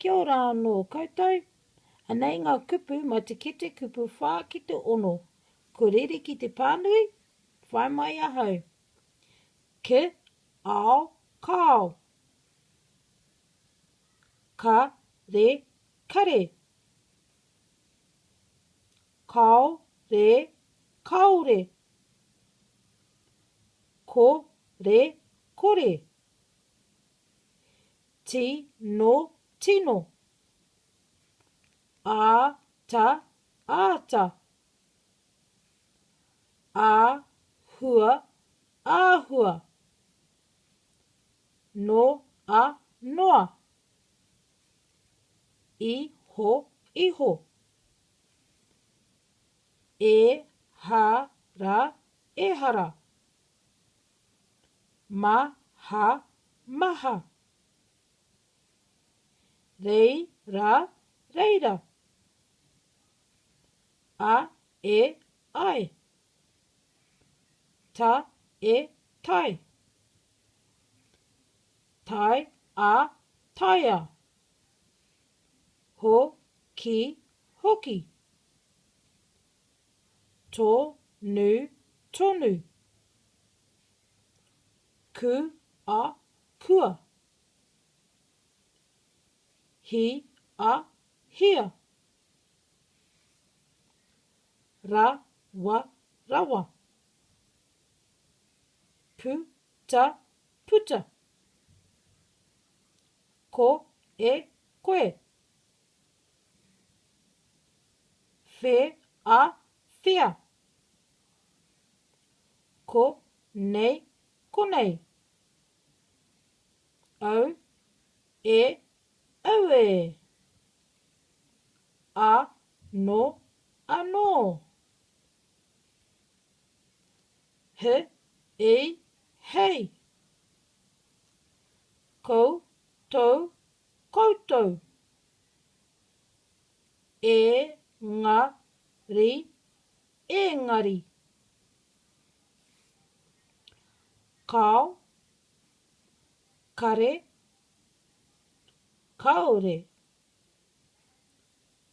Kia ora anō koutou. Anei ngā kupu mai te kete kupu whā ki te ono. Ko rere ki te pānui, whai mai ahau. Ke, ao, kao. Ka, re, kare. Kao, re, kaore. Ko, re, kore. Ti, no, tino. A, ta, āta. A, hua, āhua. No, a, noa. I, ho, iho. E, ha, ra, ehara. Ma, ha, maha. Rei, ra, reira. A, e, ai. Ta, e, tai. Tai, a, taia. Ho, ki, hoki. Tō, nu, tonu. Ku, a, kua. Hi, a, hia. Ra, wa, rawa. Pu, ta, puta. Ko, e, koe. Whe, a, whia. Ko, nei, konei. Au, e, aue. A, no, anō. He, e, hei. Kou, tau, koutou. E, ngā, ri, engari. Kao, kare, kaore.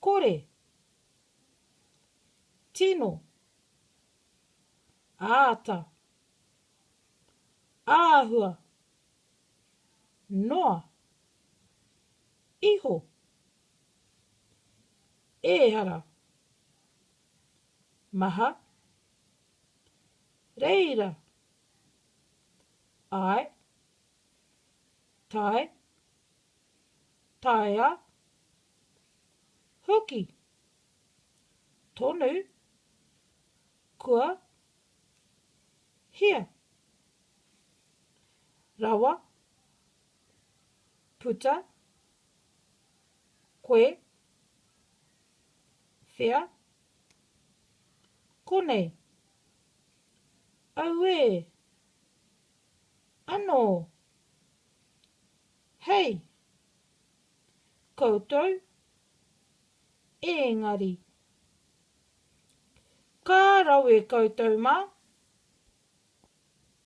Kore. Tino. Āta. Āhua. Noa. Iho. Ehara. Maha. Reira. Ai. Tai. Taia. Hoki. Tonu. Kua. Hia. Rawa. Puta. Koe. Whia. Konei. Aue. Anō. Hei. Koutou. Engari. Ka rawe koutou mā.